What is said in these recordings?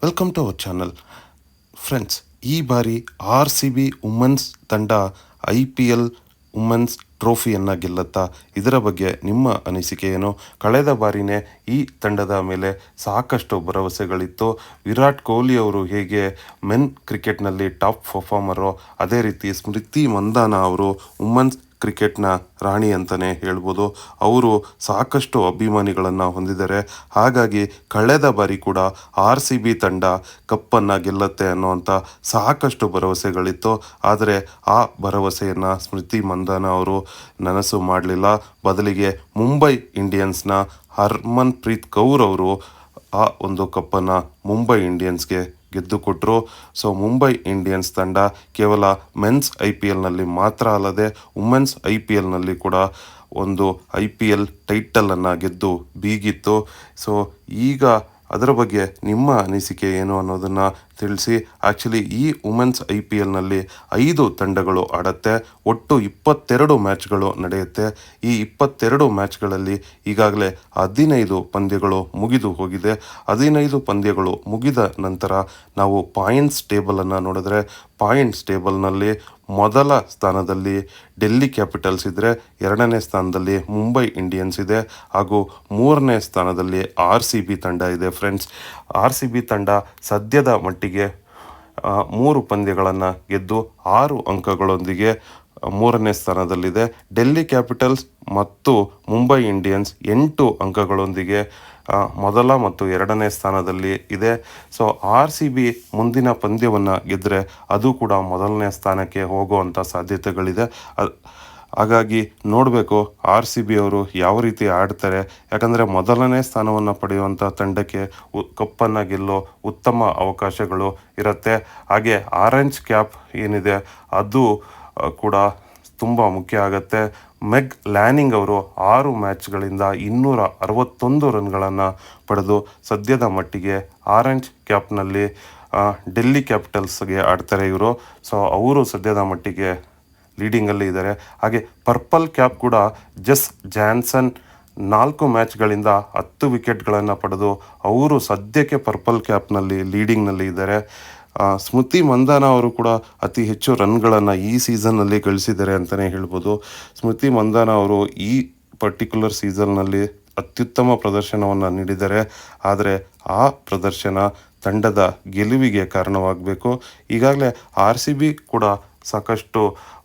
Welcome to our channel. Friends, ಈ ಬಾರಿ RCB women's ತಂಡ IPL ವುಮೆನ್ಸ್ ಟ್ರೋಫಿಯನ್ನು ಗೆಲ್ಲುತ್ತಾ? ಇದರ ಬಗ್ಗೆ ನಿಮ್ಮ ಅನಿಸಿಕೆ ಏನು? ಕಳೆದ ಬಾರಿನೇ ಈ ತಂಡದ ಮೇಲೆ ಸಾಕಷ್ಟು ಭರವಸೆಗಳಿತ್ತು. ವಿರಾಟ್ ಕೊಹ್ಲಿ ಅವರು ಹೇಗೆ ಮೆನ್ ಕ್ರಿಕೆಟ್ನಲ್ಲಿ ಟಾಪ್ ಪರ್ಫಾರ್ಮರೋ, ಅದೇ ರೀತಿ ಸ್ಮೃತಿ ಮಂದಾನ ಅವರು ವುಮೆನ್ಸ್ ಕ್ರಿಕೆಟ್ನ ರಾಣಿ ಅಂತಲೇ ಹೇಳ್ಬೋದು. ಅವರು ಸಾಕಷ್ಟು ಅಭಿಮಾನಿಗಳನ್ನು ಹೊಂದಿದ್ದಾರೆ. ಹಾಗಾಗಿ ಕಳೆದ ಬಾರಿ ಕೂಡ RCB ತಂಡ ಕಪ್ಪನ್ನು ಗೆಲ್ಲುತ್ತೆ ಅನ್ನುವಂಥ ಸಾಕಷ್ಟು ಭರವಸೆಗಳಿತ್ತು. ಆದರೆ ಆ ಭರವಸೆಯನ್ನು ಸ್ಮೃತಿ ಮಂದಾನ ಅವರು ನನಸು ಮಾಡಲಿಲ್ಲ. ಬದಲಿಗೆ ಮುಂಬೈ ಇಂಡಿಯನ್ಸ್ನ ಹರ್ಮನ್ಪ್ರೀತ್ ಕೌರ್ ಅವರು ಆ ಒಂದು ಕಪ್ಪನ್ನು ಮುಂಬೈ ಇಂಡಿಯನ್ಸ್ಗೆ ಗೆದ್ದುಕೊಟ್ರು. ಸೊ ಮುಂಬೈ ಇಂಡಿಯನ್ಸ್ ತಂಡ ಕೇವಲ ಮೆನ್ಸ್ IPLನಲ್ಲಿ ಮಾತ್ರ ಅಲ್ಲದೆ ವುಮೆನ್ಸ್ IPLನಲ್ಲಿ ಕೂಡ ಒಂದು IPL ಟೈಟಲನ್ನು ಗೆದ್ದು ಬೀಗಿತ್ತು. ಸೊ ಈಗ ಅದರ ಬಗ್ಗೆ ನಿಮ್ಮ ಅನಿಸಿಕೆ ಏನು ಅನ್ನೋದನ್ನು ತಿಳಿಸಿ. ಆ್ಯಕ್ಚುಲಿ ಈ ವುಮೆನ್ಸ್ IPLನಲ್ಲಿ 5 ತಂಡಗಳು ಆಡುತ್ತೆ. ಒಟ್ಟು 22 ಮ್ಯಾಚ್ಗಳು ನಡೆಯುತ್ತೆ. ಈ 22 ಮ್ಯಾಚ್ಗಳಲ್ಲಿ ಈಗಾಗಲೇ 15 ಪಂದ್ಯಗಳು ಮುಗಿದು ಹೋಗಿದೆ. 15 ಪಂದ್ಯಗಳು ಮುಗಿದ ನಂತರ ನಾವು ಪಾಯಿಂಟ್ಸ್ ಟೇಬಲನ್ನು ನೋಡಿದ್ರೆ, ಪಾಯಿಂಟ್ಸ್ ಟೇಬಲ್ನಲ್ಲಿ ಮೊದಲ ಸ್ಥಾನದಲ್ಲಿ ಡೆಲ್ಲಿ ಕ್ಯಾಪಿಟಲ್ಸ್ ಇದ್ದರೆ, ಎರಡನೇ ಸ್ಥಾನದಲ್ಲಿ ಮುಂಬೈ ಇಂಡಿಯನ್ಸ್ ಇದೆ, ಹಾಗೂ ಮೂರನೇ ಸ್ಥಾನದಲ್ಲಿ RCB ತಂಡ ಇದೆ. ಫ್ರೆಂಡ್ಸ್, RCB ತಂಡ ಸದ್ಯದ ಮಟ್ಟಿಗೆ 3 ಪಂದ್ಯಗಳನ್ನು ಗೆದ್ದು 6 ಅಂಕಗಳೊಂದಿಗೆ ಮೂರನೇ ಸ್ಥಾನದಲ್ಲಿದೆ. ಡೆಲ್ಲಿ ಕ್ಯಾಪಿಟಲ್ಸ್ ಮತ್ತು ಮುಂಬೈ ಇಂಡಿಯನ್ಸ್ 8 ಅಂಕಗಳೊಂದಿಗೆ ಮೊದಲ ಮತ್ತು ಎರಡನೇ ಸ್ಥಾನದಲ್ಲಿ ಇದೆ. ಸೊ RCB ಮುಂದಿನ ಪಂದ್ಯವನ್ನು ಗೆದ್ದರೆ ಅದು ಕೂಡ ಮೊದಲನೇ ಸ್ಥಾನಕ್ಕೆ ಹೋಗುವಂಥ ಸಾಧ್ಯತೆಗಳಿದೆ. ಹಾಗಾಗಿ ನೋಡಬೇಕು RCB ಅವರು ಯಾವ ರೀತಿ ಆಡ್ತಾರೆ. ಯಾಕಂದರೆ ಮೊದಲನೇ ಸ್ಥಾನವನ್ನು ಪಡೆಯುವಂಥ ತಂಡಕ್ಕೆ ಕಪ್ಪನ್ನು ಗೆಲ್ಲೋ ಉತ್ತಮ ಅವಕಾಶಗಳು ಇರುತ್ತೆ. ಹಾಗೆ ಆರೆಂಜ್ ಕ್ಯಾಪ್ ಏನಿದೆ ಅದು ಕೂಡ ತುಂಬ ಮುಖ್ಯ ಆಗುತ್ತೆ. ಮೆಗ್ ಲ್ಯಾನಿಂಗ್ ಅವರು 6 ಮ್ಯಾಚ್ಗಳಿಂದ 261 ರನ್ಗಳನ್ನು ಪಡೆದು ಸದ್ಯದ ಮಟ್ಟಿಗೆ ಆರೆಂಜ್ ಕ್ಯಾಪ್ನಲ್ಲಿ ಡೆಲ್ಲಿ ಕ್ಯಾಪಿಟಲ್ಸ್ಗೆ ಆಡ್ತಾರೆ ಇವರು. ಸೊ ಅವರು ಸದ್ಯದ ಮಟ್ಟಿಗೆ ಲೀಡಿಂಗಲ್ಲಿ ಇದ್ದಾರೆ. ಹಾಗೆ ಪರ್ಪಲ್ ಕ್ಯಾಪ್ ಕೂಡ ಜಸ್ ಜಾನ್ಸನ್ 4 ಮ್ಯಾಚ್ಗಳಿಂದ 10 ವಿಕೆಟ್ಗಳನ್ನು ಪಡೆದು ಅವರು ಸದ್ಯಕ್ಕೆ ಪರ್ಪಲ್ ಕ್ಯಾಪ್ನಲ್ಲಿ ಲೀಡಿಂಗ್ನಲ್ಲಿ ಇದ್ದಾರೆ. ಸ್ಮೃತಿ ಮಂದಾನ ಅವರು ಕೂಡ ಅತಿ ಹೆಚ್ಚು ರನ್ಗಳನ್ನು ಈ ಸೀಸನ್ನಲ್ಲಿ ಗಳಿಸಿದ್ದಾರೆ ಅಂತಲೇ ಹೇಳ್ಬೋದು. ಸ್ಮೃತಿ ಮಂದಾನ ಅವರು ಈ ಪರ್ಟಿಕ್ಯುಲರ್ ಸೀಸನ್ನಲ್ಲಿ ಅತ್ಯುತ್ತಮ ಪ್ರದರ್ಶನವನ್ನು ನೀಡಿದ್ದಾರೆ. ಆದರೆ ಆ ಪ್ರದರ್ಶನ ತಂಡದ ಗೆಲುವಿಗೆ ಕಾರಣವಾಗಬೇಕು. ಈಗಾಗಲೇ RCB ಕೂಡ ಸಾಕಷ್ಟು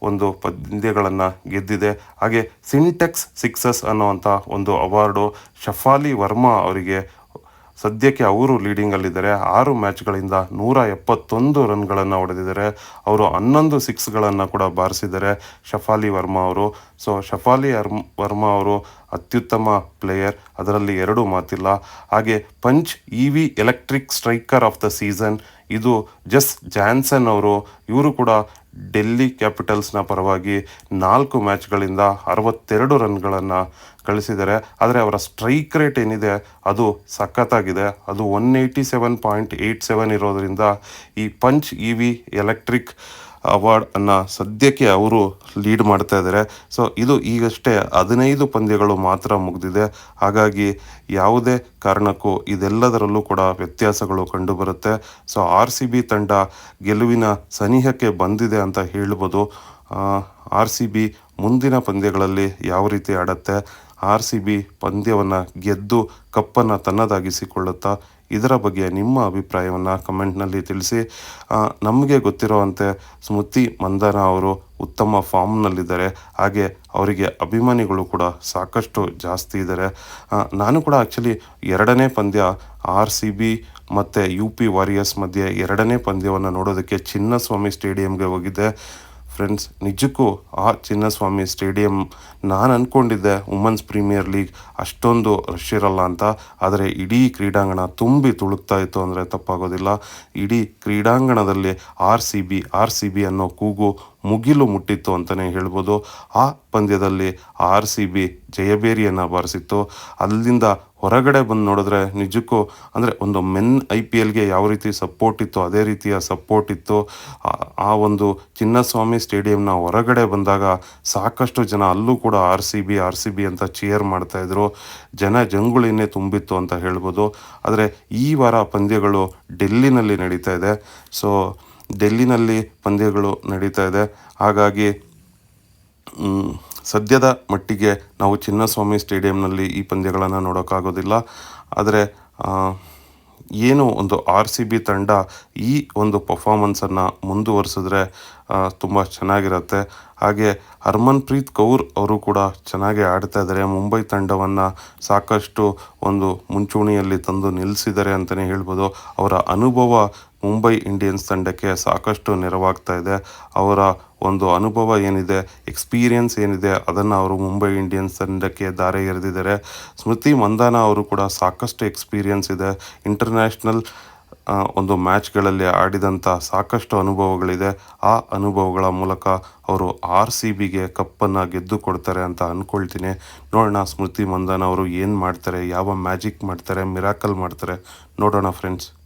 ಒಂದು ಪಂದ್ಯಗಳನ್ನು ಗೆದ್ದಿದೆ. ಹಾಗೆ ಸಿಂಟೆಕ್ಸ್ ಸಿಕ್ಸಸ್ ಅನ್ನುವಂಥ ಒಂದು ಅವಾರ್ಡು ಶಫಾಲಿ ವರ್ಮಾ ಅವರಿಗೆ ಸದ್ಯಕ್ಕೆ ಅವರು ಲೀಡಿಂಗಲ್ಲಿದ್ದಾರೆ. 6 ಮ್ಯಾಚ್ಗಳಿಂದ 171 ರನ್ಗಳನ್ನು ಹೊಡೆದಿದ್ದಾರೆ. ಅವರು 11 ಸಿಕ್ಸ್ಗಳನ್ನು ಕೂಡ ಬಾರಿಸಿದ್ದಾರೆ ಶಫಾಲಿ ವರ್ಮಾ ಅವರು. ಸೊ ಶಫಾಲಿ ವರ್ಮಾ ಅವರು ಅತ್ಯುತ್ತಮ ಪ್ಲೇಯರ್, ಅದರಲ್ಲಿ 2 ಮಾತಿಲ್ಲ. ಹಾಗೆ punch EV electric striker of the season ಇದು ಜಸ್ ಜಾನ್ಸನ್ ಅವರು. ಇವರು ಕೂಡ ಡೆಲ್ಲಿ ಕ್ಯಾಪಿಟಲ್ಸ್ನ ಪರವಾಗಿ 4 ಮ್ಯಾಚ್ಗಳಿಂದ 62 ರನ್ಗಳನ್ನು ಗಳಿಸಿದ್ದಾರೆ. ಆದರೆ ಅವರ ಸ್ಟ್ರೈಕ್ ರೇಟ್ ಏನಿದೆ ಅದು ಸಖತ್ತಾಗಿದೆ. ಅದು 187.87 ಇರೋದರಿಂದ ಈ ಪಂಚ್ EV ಎಲೆಕ್ಟ್ರಿಕ್ ಅವಾರ್ಡನ್ನು ಸದ್ಯಕ್ಕೆ ಅವರು ಲೀಡ್ ಮಾಡ್ತಾ ಇದ್ದಾರೆ. ಸೊ ಇದು ಈಗಷ್ಟೇ 15 ಪಂದ್ಯಗಳು ಮಾತ್ರ ಮುಗಿದಿದೆ. ಹಾಗಾಗಿ ಯಾವುದೇ ಕಾರಣಕ್ಕೂ ಇದೆಲ್ಲದರಲ್ಲೂ ಕೂಡ ವ್ಯತ್ಯಾಸಗಳು ಕಂಡುಬರುತ್ತೆ. ಸೊ RCB ತಂಡ ಗೆಲುವಿನ ಸನಿಹಕ್ಕೆ ಬಂದಿದೆ ಅಂತ ಹೇಳ್ಬೋದು. RCB ಮುಂದಿನ ಪಂದ್ಯಗಳಲ್ಲಿ ಯಾವ ರೀತಿ ಆಡುತ್ತೆ, RCB ಪಂದ್ಯವನ್ನು ಗೆದ್ದು ಕಪ್ಪನ್ನು ತನ್ನದಾಗಿಸಿಕೊಳ್ಳುತ್ತಾ, ಇದರ ಬಗ್ಗೆ ನಿಮ್ಮ ಅಭಿಪ್ರಾಯವನ್ನು ಕಮೆಂಟ್ನಲ್ಲಿ ತಿಳಿಸಿ. ನಮಗೆ ಗೊತ್ತಿರುವಂತೆ ಸ್ಮೃತಿ ಮಂದಾನ ಅವರು ಉತ್ತಮ ಫಾರ್ಮ್ನಲ್ಲಿದ್ದಾರೆ. ಹಾಗೆ ಅವರಿಗೆ ಅಭಿಮಾನಿಗಳು ಕೂಡ ಸಾಕಷ್ಟು ಜಾಸ್ತಿ ಇದ್ದಾರೆ. ನಾನು ಕೂಡ ಆ್ಯಕ್ಚುಲಿ ಎರಡನೇ ಪಂದ್ಯ RCB ಮತ್ತು UP ವಾರಿಯರ್ಸ್ ಮಧ್ಯೆ ಎರಡನೇ ಪಂದ್ಯವನ್ನು ನೋಡೋದಕ್ಕೆ ಚಿನ್ನಸ್ವಾಮಿ ಸ್ಟೇಡಿಯಂಗೆ ಹೋಗಿದ್ದೆ. ಫ್ರೆಂಡ್ಸ್, ನಿಜಕ್ಕೂ ಆ ಚಿನ್ನಸ್ವಾಮಿ ಸ್ಟೇಡಿಯಂ, ನಾನು ಅಂದ್ಕೊಂಡಿದ್ದೆ ವುಮೆನ್ಸ್ ಪ್ರೀಮಿಯರ್ ಲೀಗ್ ಅಷ್ಟೊಂದು ರಶ್ ಇರಲ್ಲ ಅಂತ. ಆದರೆ ಇಡೀ ಕ್ರೀಡಾಂಗಣ ತುಂಬಿ ತುಳುಕ್ತಾ ಇತ್ತು ಅಂದರೆ ತಪ್ಪಾಗೋದಿಲ್ಲ. ಇಡೀ ಕ್ರೀಡಾಂಗಣದಲ್ಲಿ RCB ಅನ್ನೋ ಕೂಗು ಮುಗಿಲು ಮುಟ್ಟಿತ್ತು ಅಂತಲೇ ಹೇಳ್ಬೋದು. ಆ ಪಂದ್ಯದಲ್ಲಿ RCB ಜಯಬೇರಿಯನ್ನು ಬಾರಿಸಿತ್ತು. ಅಲ್ಲಿಂದ ಹೊರಗಡೆ ಬಂದು ನೋಡಿದ್ರೆ ನಿಜಕ್ಕೂ ಅಂದರೆ ಒಂದು ಮೆನ್ IPLಗೆ ಯಾವ ರೀತಿ ಸಪೋರ್ಟ್ ಇತ್ತು ಅದೇ ರೀತಿಯ ಸಪೋರ್ಟ್ ಇತ್ತು. ಆ ಒಂದು ಚಿನ್ನಸ್ವಾಮಿ ಸ್ಟೇಡಿಯಂನ ಹೊರಗಡೆ ಬಂದಾಗ ಸಾಕಷ್ಟು ಜನ ಅಲ್ಲೂ ಕೂಡ RCB ಅಂತ ಚೇರ್ ಮಾಡ್ತಾಯಿದ್ರು. ಜಂಗುಳಿನೇ ತುಂಬಿತ್ತು ಅಂತ ಹೇಳ್ಬೋದು. ಆದರೆ ಈ ವಾರ ಪಂದ್ಯಗಳು ಡೆಲ್ಲಿನಲ್ಲಿ ನಡೀತಾ ಇದೆ. ಸೊ ಡೆಲ್ಲಿನಲ್ಲಿ ಪಂದ್ಯಗಳು ನಡೀತಾ ಇದೆ. ಹಾಗಾಗಿ ಸದ್ಯದ ಮಟ್ಟಿಗೆ ನಾವು ಚಿನ್ನಸ್ವಾಮಿ ಸ್ಟೇಡಿಯಂನಲ್ಲಿ ಈ ಪಂದ್ಯಗಳನ್ನು ನೋಡೋಕ್ಕಾಗೋದಿಲ್ಲ. ಆದರೆ ಏನು ಒಂದು RCB ತಂಡ ಈ ಒಂದು ಪರ್ಫಾರ್ಮೆನ್ಸನ್ನು ಮುಂದುವರಿಸಿದ್ರೆ ತುಂಬ ಚೆನ್ನಾಗಿರುತ್ತೆ. ಹಾಗೆ ಹರ್ಮನ್‌ಪ್ರೀತ್ ಕೌರ್ ಅವರು ಕೂಡ ಚೆನ್ನಾಗಿ ಆಡ್ತಾ ಇದ್ದಾರೆ. ಮುಂಬೈ ತಂಡವನ್ನು ಸಾಕಷ್ಟು ಒಂದು ಮುಂಚೂಣಿಯಲ್ಲಿ ತಂದು ನಿಲ್ಲಿಸಿದ್ದಾರೆ ಅಂತಲೇ ಹೇಳ್ಬೋದು. ಅವರ ಅನುಭವ ಮುಂಬೈ ಇಂಡಿಯನ್ಸ್ ತಂಡಕ್ಕೆ ಸಾಕಷ್ಟು ನೆರವಾಗ್ತಾ ಇದೆ. ಅವರ ಒಂದು ಅನುಭವ ಏನಿದೆ, ಎಕ್ಸ್ಪೀರಿಯನ್ಸ್ ಏನಿದೆ ಅದನ್ನು ಅವರು ಮುಂಬೈ ಇಂಡಿಯನ್ಸ್ ತಂಡಕ್ಕೆ ಧಾರೆ ಎರೆದಿದ್ದಾರೆ. ಸ್ಮೃತಿ ಮಂದಾನ ಅವರು ಕೂಡ ಸಾಕಷ್ಟು ಎಕ್ಸ್ಪೀರಿಯನ್ಸ್ ಇದೆ. ಇಂಟರ್ನ್ಯಾಷನಲ್ ಒಂದು ಮ್ಯಾಚ್ಗಳಲ್ಲಿ ಆಡಿದಂಥ ಸಾಕಷ್ಟು ಅನುಭವಗಳಿದೆ. ಆ ಅನುಭವಗಳ ಮೂಲಕ ಅವರು RCBಗೆ ಕಪ್ಪನ್ನು ಗೆದ್ದು ಕೊಡ್ತಾರೆ ಅಂತ ಅಂದ್ಕೊಳ್ತೀನಿ. ನೋಡೋಣ ಸ್ಮೃತಿ ಮಂದಾನ ಅವರು ಏನು ಮಾಡ್ತಾರೆ, ಯಾವ ಮ್ಯಾಜಿಕ್ ಮಾಡ್ತಾರೆ, ಮಿರಾಕಲ್ ಮಾಡ್ತಾರೆ, ನೋಡೋಣ ಫ್ರೆಂಡ್ಸ್.